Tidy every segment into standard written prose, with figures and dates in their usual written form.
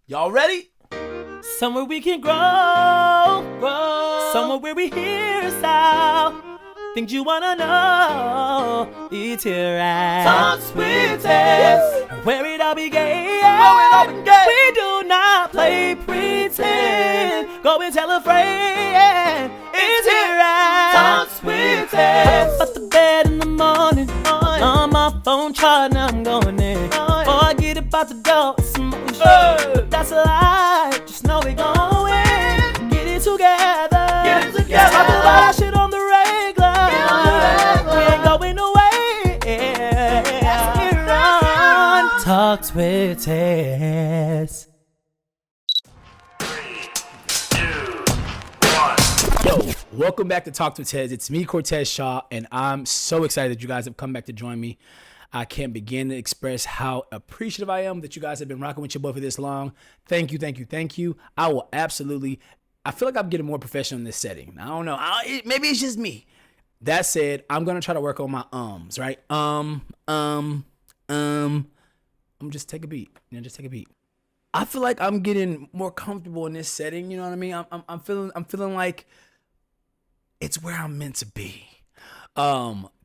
Y'all ready? Somewhere we can grow. Somewhere where we hear us out. Things you wanna know. It's here at Talks with Tez. Where it all began. We do not play pretend. Go and tell a friend. It's here at Talks with Tez. Up the bed in the morning. On my phone charting, I'm going in. Before I get about the door, it's emotion. That's a lie. Just know we going. Get it together. Talk about that shit on the regular. We ain't going away. We're on Talks with Tez. Yo, welcome back to Talk with Tez. It's me, Cortez Shaw, and I'm so excited that you guys have come back to join me. I can't begin to express how appreciative I am that you guys have been rocking with your boy for this long. Thank you. I will absolutely, I feel like I'm getting more professional in this setting. I don't know. Maybe it's just me. That said, I'm going to try to work on my ums, right? Just take a beat. Just take a beat. I feel like I'm getting more comfortable in this setting. You know what I mean? I'm feeling like it's where I'm meant to be.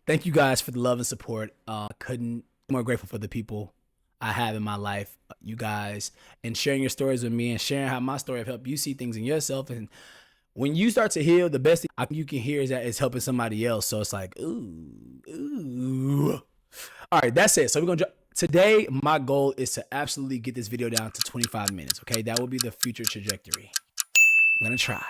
Thank you guys for the love and support. Couldn't be more grateful for the people I have in my life, you guys, and sharing your stories with me and sharing how my story have helped you see things in yourself. And when you start to heal, the best thing you can hear is that it's helping somebody else. So it's like, ooh. All right, that's it. So we're going to today, my goal is to absolutely get this video down to 25 minutes. Okay, that will be the future trajectory. I'm going to try.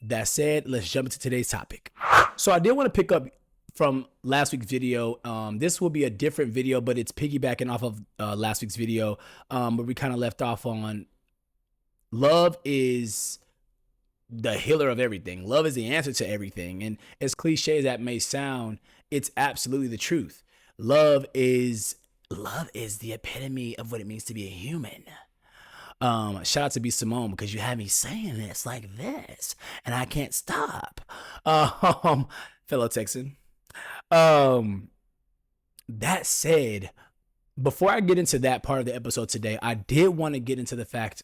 That said, let's jump into today's topic. So I did want to pick up from last week's video. This will be a different video, but it's piggybacking off of last week's video, where we kind of left off on love is the healer of everything. Love is the answer to everything. And as cliche as that may sound, it's absolutely the truth. Love is the epitome of what it means to be a human. Shout out to B Simone, because you had me saying this like this and I can't stop. Fellow Texan. That said, before I get into that part of the episode today, I did want to get into the fact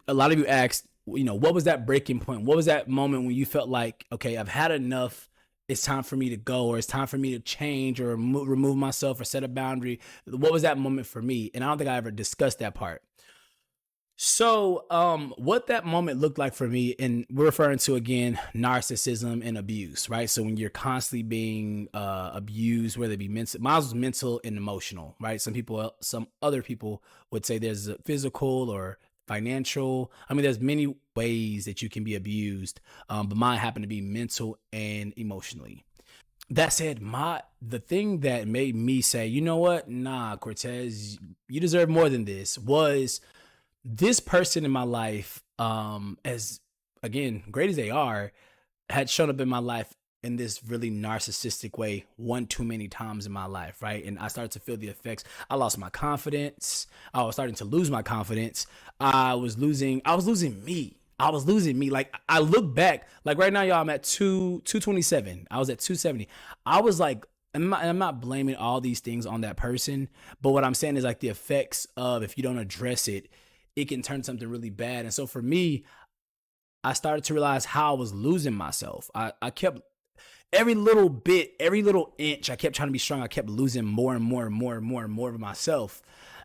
a lot of you asked, what was that breaking point? What was that moment when you felt like, okay, I've had enough. It's time for me to go, or it's time for me to change or remove myself or set a boundary. What was that moment for me? And I don't think I ever discussed that part. So what that moment looked like for me, and we're referring to, again, narcissism and abuse, right? So when you're constantly being abused, whether it be mental, mine was mental and emotional, right? Some other people would say there's a physical or financial. I mean, there's many ways that you can be abused, but mine happened to be mental and emotionally. That said, the thing that made me say, you know what, nah, Cortez, you deserve more than this, was this person in my life, as, again, great as they are, had shown up in my life in this really narcissistic way one too many times in my life, right? And I started to feel the effects. I lost my confidence. I was starting to lose my confidence. I was losing me. Like, I look back, like right now, y'all, I'm at 227. I was at 270. I was like, I'm not blaming all these things on that person, but what I'm saying is, like, the effects of, if you don't address it, it can turn something really bad. And so for me, I started to realize how I was losing myself. I kept, every little bit, every little inch, I kept trying to be strong. I kept losing more and more of myself.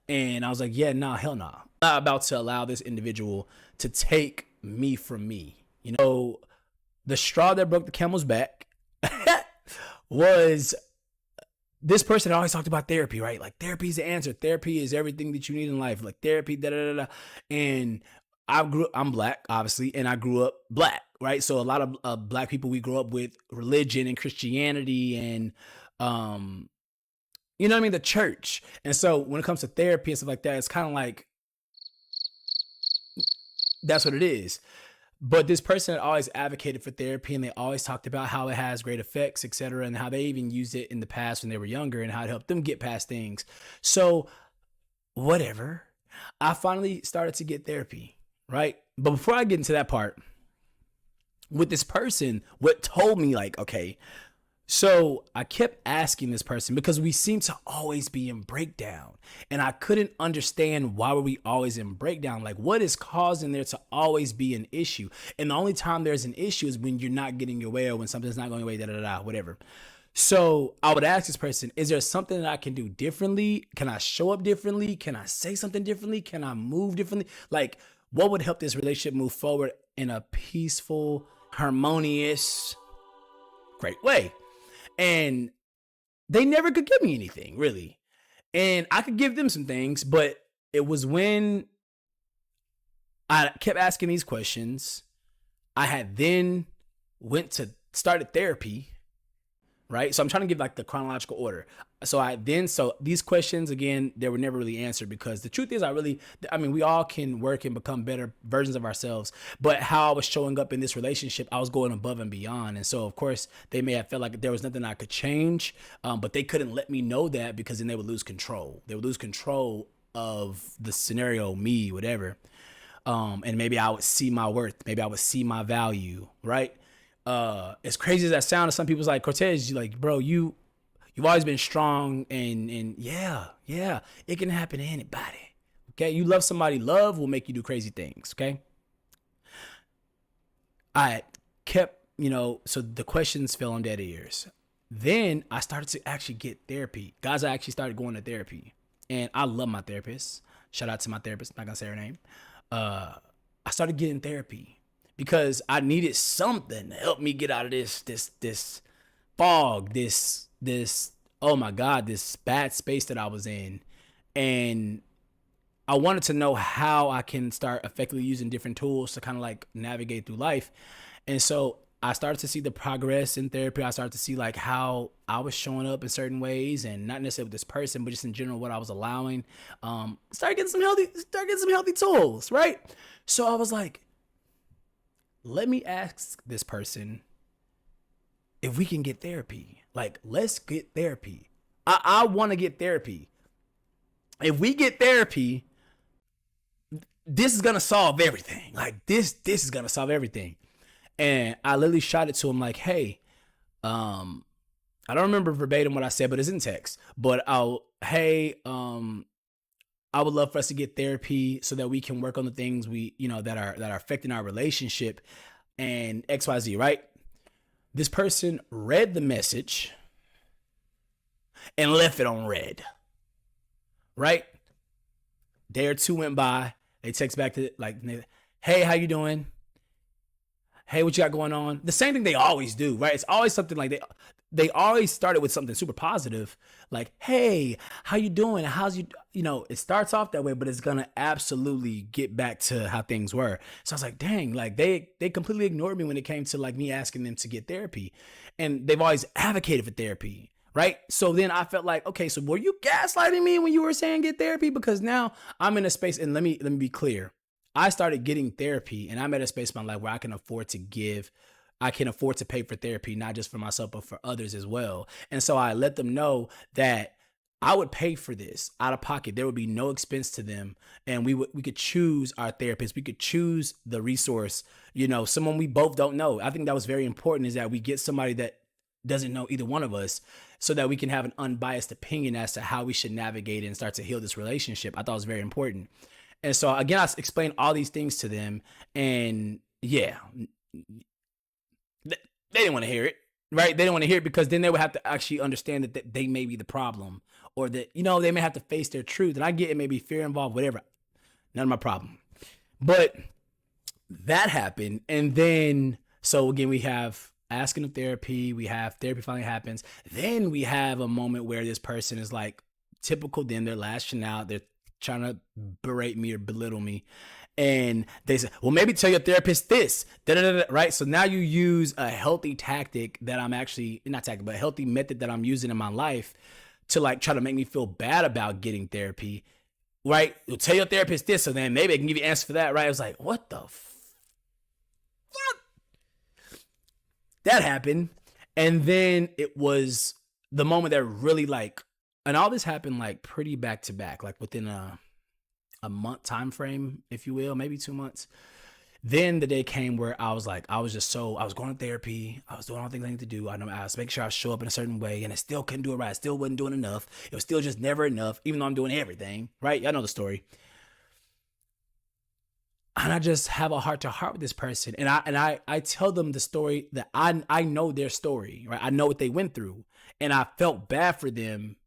And I was like, yeah, nah, hell nah. I'm not about to allow this individual to take me from me. The straw that broke the camel's back was this person that always talked about therapy, right? Like, therapy is the answer. Therapy is everything that you need in life. Like, therapy, da-da-da-da. And I'm Black, obviously, and I grew up Black, right? So a lot of Black people, we grow up with religion and Christianity and, the church. And so when it comes to therapy and stuff like that, it's kind of like, that's what it is. But this person had always advocated for therapy, and they always talked about how it has great effects, etc., and how they even used it in the past when they were younger and how it helped them get past things. So whatever. I finally started to get therapy, right? But before I get into that part, with this person, what told me, like, okay, So I kept asking this person because we seem to always be in breakdown. And I couldn't understand why were we always in breakdown? Like, what is causing there to always be an issue? And the only time there's an issue is when you're not getting your way or when something's not going your way, whatever. So I would ask this person, is there something that I can do differently? Can I show up differently? Can I say something differently? Can I move differently? Like, what would help this relationship move forward in a peaceful, harmonious, great way? And they never could give me anything, really. And I could give them some things, but it was when I kept asking these questions. I had then started therapy, right? So I'm trying to give like the chronological order. So these questions, again, they were never really answered because the truth is we all can work and become better versions of ourselves, but how I was showing up in this relationship, I was going above and beyond. And so of course they may have felt like there was nothing I could change, but they couldn't let me know that because then they would lose control. They would lose control of the scenario, me, whatever. And maybe I would see my worth. Maybe I would see my value, right? As crazy as that sounds, some people's like, Cortez, you like, bro, you've always been strong and yeah, it can happen to anybody. Okay. You love somebody, love will make you do crazy things. Okay. I kept, so the questions fell on dead ears. Then I started to actually get therapy. Guys, I actually started going to therapy and I love my therapist. Shout out to my therapist. I'm not gonna say her name. I started getting therapy because I needed something to help me get out of this fog, this oh my God, this bad space that I was in. And I wanted to know how I can start effectively using different tools to kind of like navigate through life. And so I started to see the progress in therapy. I started to see like how I was showing up in certain ways, and not necessarily with this person, but just in general what I was allowing. Start getting some healthy tools, right? So I was like, let me ask this person if we can get therapy. Like, let's get therapy. I want to get therapy. If we get therapy, this is gonna solve everything. Like this is gonna solve everything. And I literally shot it to him like, hey, I don't remember verbatim what I said, but it's in text. But I would love for us to get therapy so that we can work on the things that are affecting our relationship and XYZ, right? This person read the message and left it on red, right? Day or two went by. They text back to like, hey, how you doing? Hey, what you got going on? The same thing they always do, right? It's always something like they always started with something super positive, like, hey, how you doing? How's it starts off that way, but it's gonna absolutely get back to how things were. So I was like, dang, like they completely ignored me when it came to like me asking them to get therapy. And they've always advocated for therapy, right? So then I felt like, okay, so were you gaslighting me when you were saying get therapy? Because now I'm in a space, and let me be clear. I started getting therapy, and I'm at a space in my life where I can afford to pay for therapy, not just for myself, but for others as well. And so I let them know that I would pay for this out of pocket. There would be no expense to them. And we could choose our therapist. We could choose the resource, someone we both don't know. I think that was very important, is that we get somebody that doesn't know either one of us, so that we can have an unbiased opinion as to how we should navigate and start to heal this relationship. I thought it was very important. And so again, I explained all these things to them, and yeah, they didn't want to hear it, right? They didn't want to hear it because then they would have to actually understand that they may be the problem, or that, they may have to face their truth. And I get it, may be fear involved, whatever. None of my problem. But that happened. And then, so again, we have asking of therapy. We have therapy finally happens. Then we have a moment where this person is like typical them. They're lashing out. They're trying to berate me or belittle me. And they say, well, maybe tell your therapist this, right? So now you use a healthy tactic that I'm actually, not tactic, but a healthy method that I'm using in my life to like try to make me feel bad about getting therapy, right? You'll tell your therapist this, so then maybe they can give you an answer for that, right? I was like, what the fuck? That happened. And then it was the moment that really like, and all this happened like pretty back to back, like within a month time frame, if you will, maybe 2 months. Then the day came where I was going to therapy. I was doing all the things I need to do. I was making sure I show up in a certain way, and I still couldn't do it right. I still wasn't doing enough. It was still just never enough, even though I'm doing everything, right? Y'all know the story. And I just have a heart to heart with this person. And I tell them the story that I know their story, right? I know what they went through. And I felt bad for them.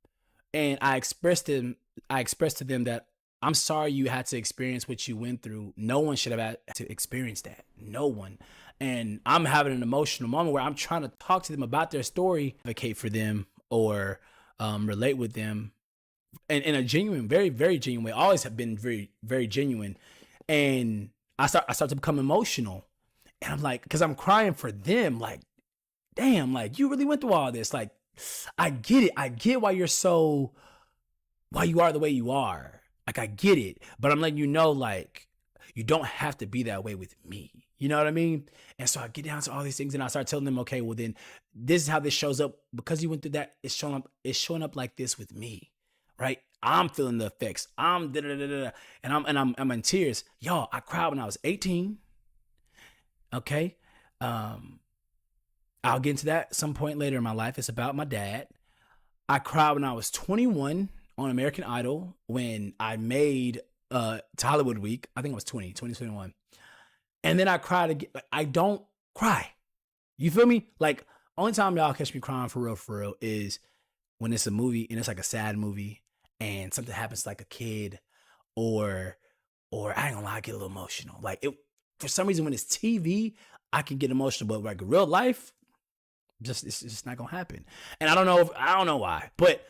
And I expressed to them that I'm sorry you had to experience what you went through. No one should have had to experience that. No one. And I'm having an emotional moment where I'm trying to talk to them about their story, advocate for them, or relate with them in a genuine, very, very genuine way. I always have been very, very genuine. And I start to become emotional. And I'm like, because I'm crying for them, like, damn, like, you really went through all this. Like, I get it. I get why you are the way you are. Like, I get it, but I'm letting you know, like, you don't have to be that way with me. You know what I mean? And so I get down to all these things and I start telling them, okay, well then this is how this shows up. Because you went through that, it's showing up like this with me, right? I'm feeling the effects. I'm and I'm in tears. Y'all, I cried when I was 18. Okay. I'll get into that some point later in my life. It's about my dad. I cried when I was 21 on American Idol when I made to Hollywood Week. I think it was 2021. And then I cried again. I don't cry. You feel me? Like, only time y'all catch me crying for real is when it's a movie and it's like a sad movie and something happens to like a kid or I ain't gonna lie, I get a little emotional. Like, it, for some reason when it's TV, I can get emotional, but like real life, it's just not gonna happen. And I don't know why, but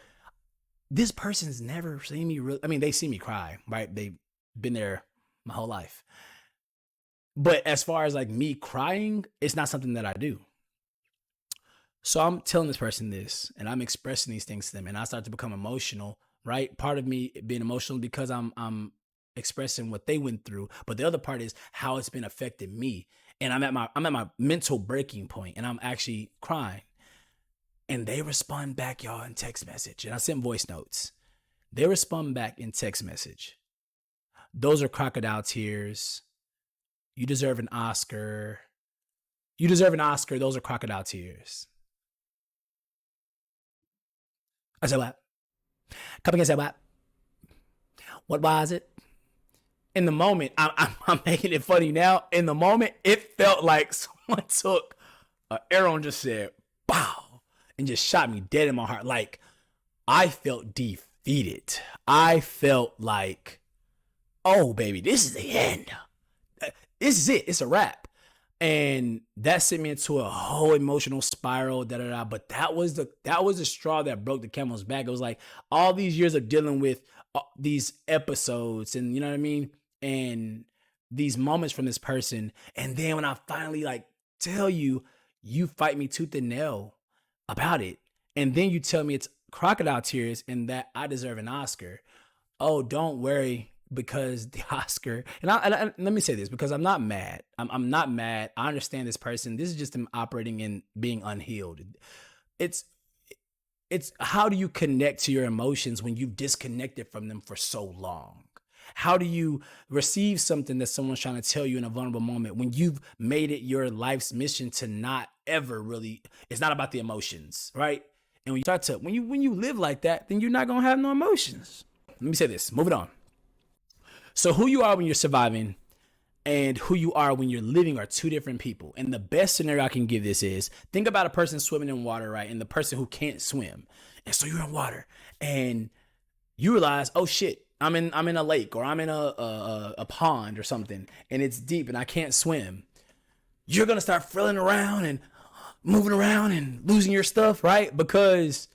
this person's never seen me really. I mean, they see me cry, right? They've been there my whole life. But as far as like me crying, it's not something that I do. So I'm telling this person this and I'm expressing these things to them and I start to become emotional, right? Part of me being emotional because I'm expressing what they went through, but the other part is how it's been affecting me. And I'm at my mental breaking point and I'm actually crying. And they respond back, y'all, in text message. And I sent voice notes. They respond back in text message. Those are crocodile tears. You deserve an Oscar. You deserve an Oscar. Those are crocodile tears. I said, what? Come again, said, what? What was it? In the moment, I'm making it funny now. In the moment, it felt like someone took an arrow and just said, bow, and just shot me dead in my heart. Like, I felt defeated. I felt like, oh, baby, this is the end. This is it. It's a wrap. And that sent me into a whole emotional spiral, But that was the straw that broke the camel's back. It was like all these years of dealing with these episodes and, you know what I mean? And these moments from this person. And then when I finally like tell you, you fight me tooth and nail about it. And then you tell me it's crocodile tears and that I deserve an Oscar. Oh, don't worry, because the Oscar, and let me say this, because I'm not mad. I'm not mad. I understand this person. This is just him operating in being unhealed. It's how do you connect to your emotions when you've disconnected from them for so long? How do you receive something that someone's trying to tell you in a vulnerable moment when you've made it your life's mission to not ever really, it's not about the emotions, right? And when you live like that, then you're not going to have no emotions. Let me say this, move it on. So who you are when you're surviving and who you are when you're living are two different people. And the best scenario I can give this is, think about a person swimming in water, right? And the person who can't swim. And so you're in water and you realize, oh shit, I'm in a lake or I'm in a pond or something and it's deep and I can't swim. You're going to start flailing around and moving around and losing your stuff, right? Because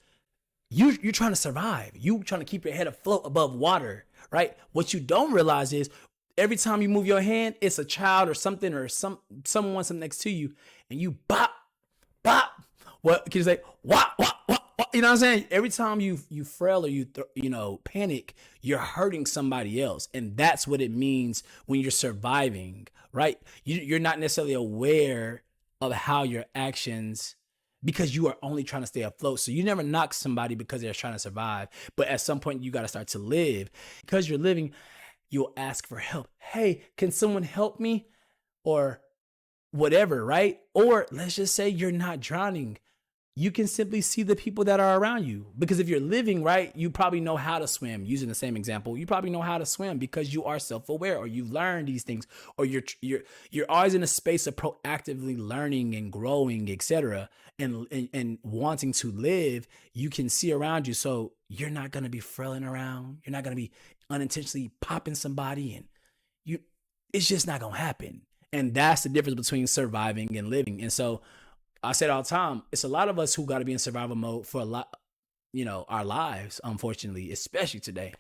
you're trying to survive. You're trying to keep your head afloat above water, right? What you don't realize is every time you move your hand, it's a child or something or someone sitting next to you and you bop. What can you say? Wah. You know what I'm saying? Every time you frail or you panic, you're hurting somebody else. And that's what it means when you're surviving, right? You're not necessarily aware of how your actions, because you are only trying to stay afloat. So you never knock somebody because they're trying to survive. But at some point you got to start to live. Because you're living, you'll ask for help. Hey, can someone help me? or whatever, right? Or let's just say you're not drowning. You can simply see the people that are around you. Because if you're living, right, you probably know how to swim. Using the same example, you probably know how to swim because you are self-aware, or you've learned these things, or you're always in a space of proactively learning and growing, etc. And wanting to live. You can see around you, so you're not gonna be frailing around. You're not gonna be unintentionally popping somebody, and you. It's just not gonna happen. And that's the difference between surviving and living. And so I said all the time, it's a lot of us who got to be in survival mode for a lot, our lives, unfortunately, especially today.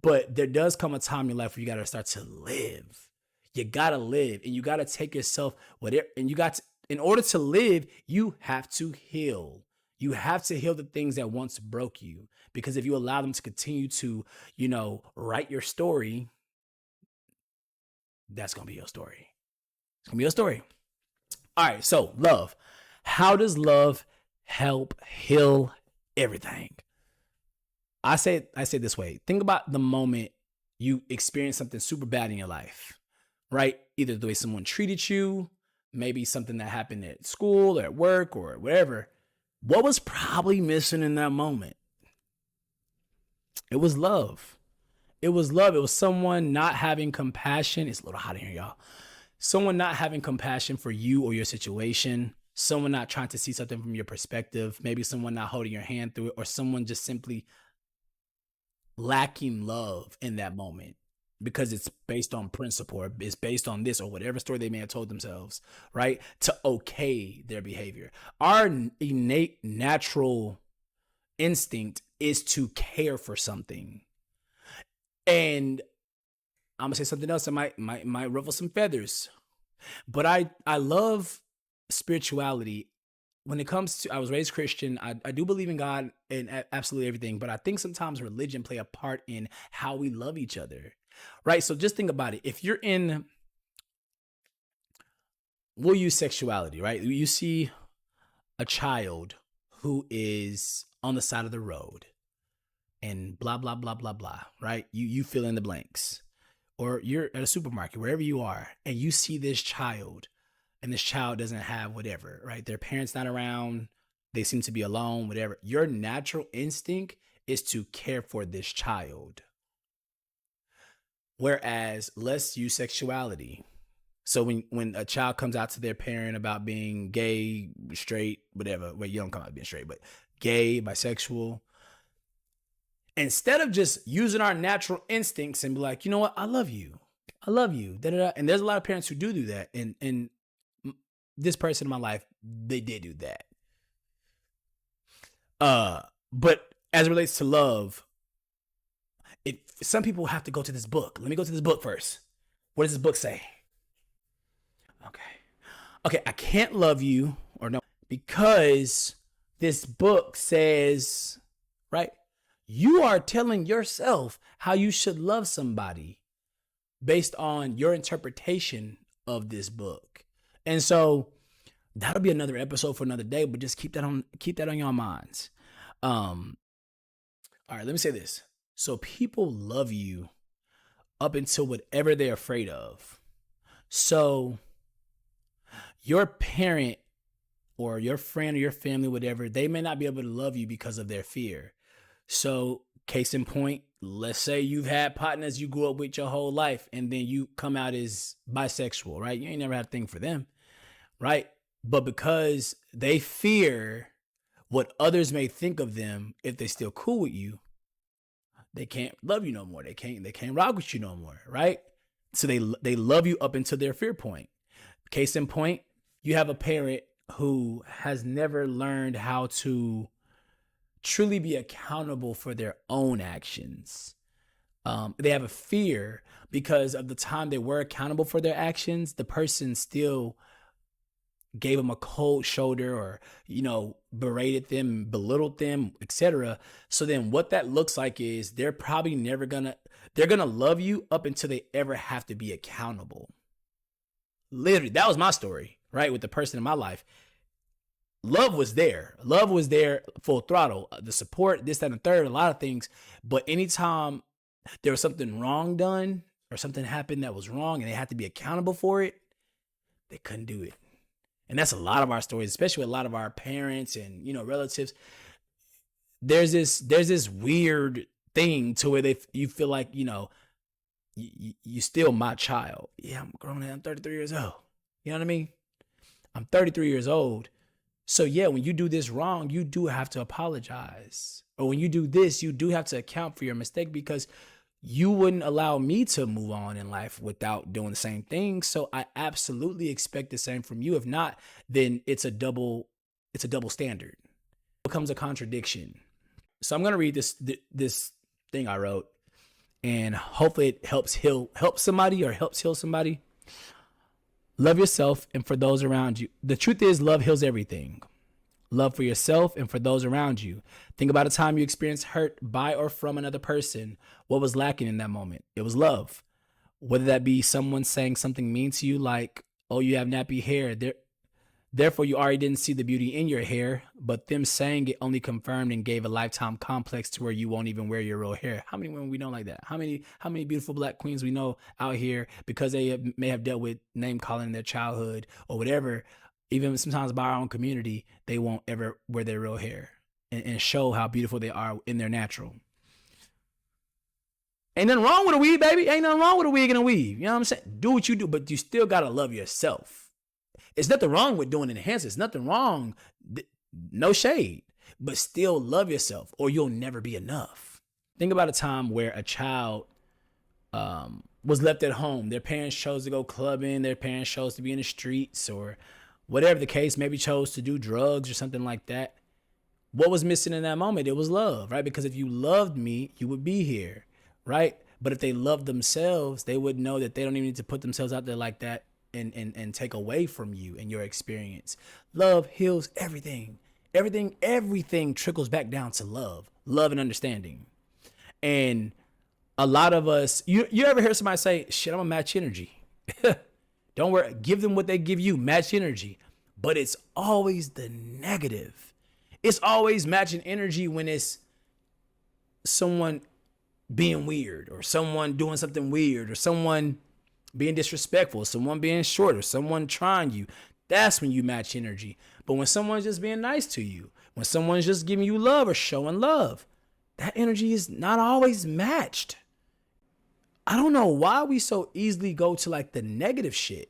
But there does come a time in your life where you got to start to live. You got to live, and you got to take yourself whatever, and in order to live, you have to heal. You have to heal the things that once broke you, because if you allow them to continue to, write your story, that's going to be your story. It's going to be your story. All right. So love. How does love help heal everything? I say this way. Think about the moment you experience something super bad in your life, right? Either the way someone treated you, maybe something that happened at school or at work or wherever. What was probably missing in that moment? It was love. It was love. It was someone not having compassion. It's a little hot in here, y'all. Someone not having compassion for you or your situation. Someone not trying to see something from your perspective. Maybe someone not holding your hand through it, or someone just simply lacking love in that moment because it's based on principle, or it's based on this, or whatever story they may have told themselves, right? To okay their behavior. Our innate natural instinct is to care for something. And I'm gonna say something else that might ruffle some feathers, but I love spirituality. When it comes to, I was raised Christian. I do believe in God and absolutely everything, but I think sometimes religion play a part in how we love each other, right? So just think about it. If you're we'll use sexuality, right? You see a child who is on the side of the road and blah, blah, blah, blah, blah, right? You fill in the blanks. Or you're at a supermarket, wherever you are, and you see this child, and this child doesn't have whatever, right? Their parents not around, they seem to be alone, whatever. Your natural instinct is to care for this child. Whereas, let's use sexuality. So when a child comes out to their parent about being gay, straight, whatever, well, you don't come out being straight, but gay, bisexual, instead of just using our natural instincts and be like, you know what, I love you, da-da-da. And there's a lot of parents who do that. And this person in my life, they did do that. But as it relates to love, some people have to go to this book. Let me go to this book first. What does this book say? Okay, I can't love you, or no, because this book says, right? You are telling yourself how you should love somebody based on your interpretation of this book. And so that'll be another episode for another day, but just keep that on your minds. All right, let me say this. So people love you up until whatever they're afraid of. So your parent or your friend or your family, whatever, they may not be able to love you because of their fear. So case in point, let's say you've had partners you grew up with your whole life, and then you come out as bisexual, right? You ain't never had a thing for them, right? But because they fear what others may think of them if they still cool with you, they can't love you no more. They can't rock with you no more, right? So they love you up until their fear point. Case in point, you have a parent who has never learned how to truly be accountable for their own actions. They have a fear because of the time they were accountable for their actions, the person still gave them a cold shoulder, or, berated them, belittled them, etc. So then what that looks like is they're probably they're going to love you up until they ever have to be accountable. Literally, that was my story, right? With the person in my life. Love was there. Love was there full throttle. The support, this, that, and the third, a lot of things. But anytime there was something wrong done or something happened that was wrong and they had to be accountable for it, they couldn't do it. And that's a lot of our stories, especially with a lot of our parents and, you know, relatives. There's this weird thing to where you feel like, you know, you still my child. Yeah, I'm grown now. I'm 33 years old. You know what I mean? I'm 33 years old. So yeah, when you do this wrong, you do have to apologize. Or when you do this, you do have to account for your mistake, because you wouldn't allow me to move on in life without doing the same thing. So I absolutely expect the same from you. If not, then it's a double standard. It becomes a contradiction. So I'm gonna read this thing I wrote, and hopefully it helps heal somebody. Love yourself and for those around you. The truth is, love heals everything. Love for yourself and for those around you. Think about a time you experienced hurt by or from another person. What was lacking in that moment? It was love. Whether that be someone saying something mean to you, like, oh, you have nappy hair, therefore you already didn't see the beauty in your hair, but them saying it only confirmed and gave a lifetime complex to where you won't even wear your real hair. How many women we know like that? How many beautiful black queens we know out here, because they may have dealt with name calling in their childhood or whatever, even sometimes by our own community, they won't ever wear their real hair and show how beautiful they are in their natural. Ain't nothing wrong with a weave, baby. Ain't nothing wrong with a wig and a weave. You know what I'm saying? Do what you do, but you still gotta love yourself. It's nothing wrong with doing enhancements. It's nothing wrong. No shade, but still love yourself, or you'll never be enough. Think about a time where a child was left at home. Their parents chose to go clubbing. Their parents chose to be in the streets, or whatever the case, maybe chose to do drugs or something like that. What was missing in that moment? It was love, right? Because if you loved me, you would be here, right? But if they loved themselves, they would know that they don't even need to put themselves out there like that and take away from you and your experience. Love heals everything. Everything trickles back down to love and understanding. And a lot of us, you ever hear somebody say, shit, I'm gonna match energy. Don't worry, give them what they give you, match energy. But it's always the negative. It's always matching energy when it's someone being weird, or someone doing something weird, or someone being disrespectful, someone being short, or someone trying you. That's when you match energy. But when someone's just being nice to you, when someone's just giving you love or showing love, that energy is not always matched. I don't know why we so easily go to like the negative shit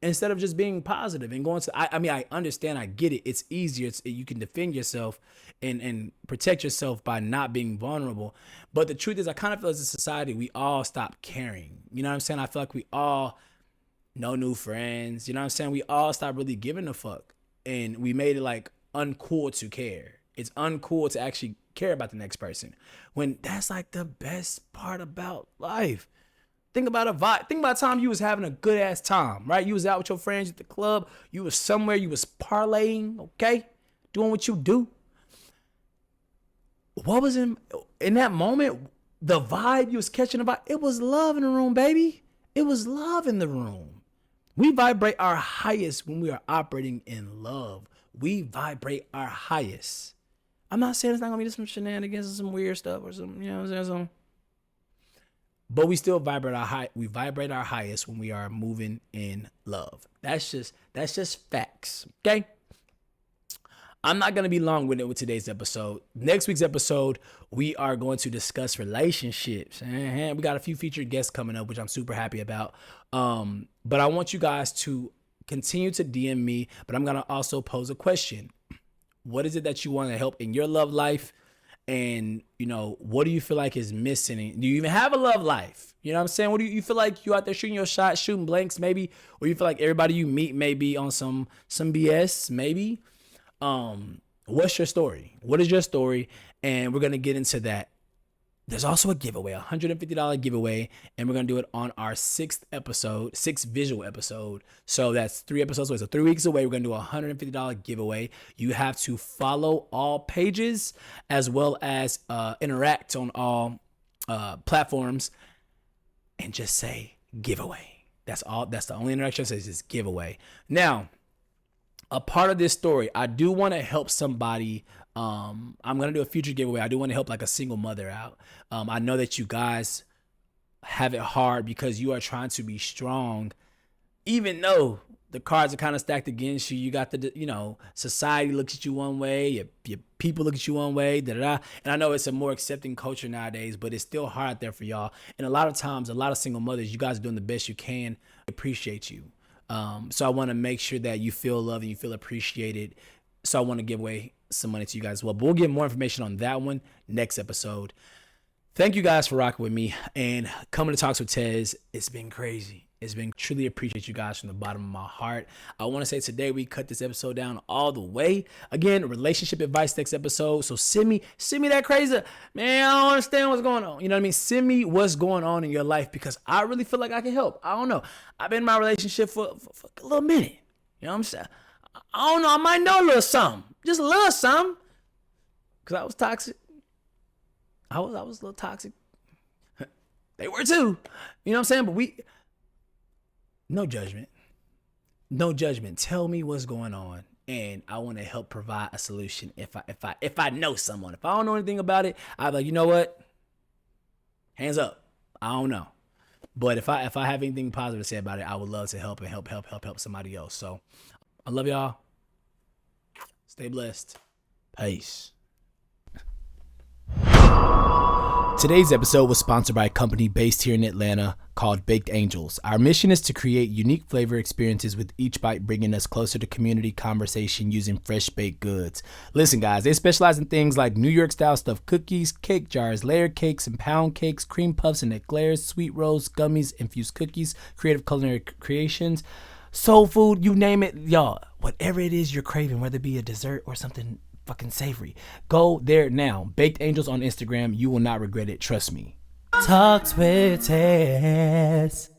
instead of just being positive and going to, I mean, I understand, I get it. It's easier. You can defend yourself and protect yourself by not being vulnerable. But the truth is, I kind of feel as a society, we all stop caring. You know what I'm saying? I feel like we all, no new friends. You know what I'm saying? We all stop really giving a fuck. And we made it like uncool to care. It's uncool to actually care about the next person, when that's like the best part about life. Think about a vibe. Think about a time you was having a good ass time, right? You was out with your friends at the club. You was somewhere. You was parlaying, okay? Doing what you do. What was in that moment? The vibe you was catching about, it was love in the room, baby. It was love in the room. We vibrate our highest when we are operating in love. We vibrate our highest. I'm not saying it's not gonna be some shenanigans and some weird stuff or some, you know what I'm saying? But we still vibrate our highest when we are moving in love. That's just facts. Okay. I'm not gonna be long-winded with today's episode. Next week's episode, we are going to discuss relationships. And we got a few featured guests coming up, which I'm super happy about. But I want you guys to continue to DM me, but I'm gonna also pose a question. What is it that you want to help in your love life? And, you know, what do you feel like is missing? Do you even have a love life? You know what I'm saying? What do you feel like you out there shooting your shot, shooting blanks maybe? Or you feel like everybody you meet may be on some BS maybe? What's your story? What is your story? And we're going to get into that. There's also a giveaway, a $150 giveaway, and we're going to do it on our sixth visual episode. So that's 3 episodes away. So 3 weeks away, we're going to do a $150 giveaway. You have to follow all pages as well as interact on all platforms and just say giveaway. That's all. That's the only interaction that says just giveaway. Now, a part of this story, I do want to help somebody. I'm going to do a future giveaway. I do want to help like a single mother out. I know that you guys have it hard because you are trying to be strong, even though the cards are kind of stacked against you. You got society looks at you one way, your people look at you one way, And I know it's a more accepting culture nowadays, but it's still hard out there for y'all. And a lot of times, a lot of single mothers, you guys are doing the best you can. Appreciate you. So I want to make sure that you feel loved and you feel appreciated. So I want to give away some money to you guys as well. But we'll get more information on that one next episode. Thank you guys for rocking with me and coming to Talks with Tez. It's been crazy. Truly appreciate you guys from the bottom of my heart. I want to say today we cut this episode down all the way. Again, relationship advice next episode. So send me that crazy, man, I don't understand what's going on. You know what I mean? Send me what's going on in your life because I really feel like I can help. I don't know. I've been in my relationship for a little minute. You know what I'm saying? I don't know. I might know a little something. Just a little something. Because I was toxic. I was a little toxic. They were too. You know what I'm saying? But no judgment. No judgment. Tell me what's going on, and I want to help provide a solution. If I know someone, if I don't know anything about it, I'm like, you know what? Hands up. I don't know. But if I have anything positive to say about it, I would love to help and help somebody else. So I love y'all. Stay blessed. Peace. Today's episode was sponsored by a company based here in Atlanta called Baked Angels. Our mission is to create unique flavor experiences with each bite bringing us closer to community conversation using fresh baked goods. Listen guys, they specialize in things like New York style stuffed cookies, cake jars, layered cakes and pound cakes, cream puffs and eclairs, sweet rolls, gummies, infused cookies, creative culinary creations, soul food, you name it. Y'all, whatever it is you're craving, whether it be a dessert or something fucking savory, go there now. Baked Angels on Instagram. You will not regret it. Trust me. Talks with Tez.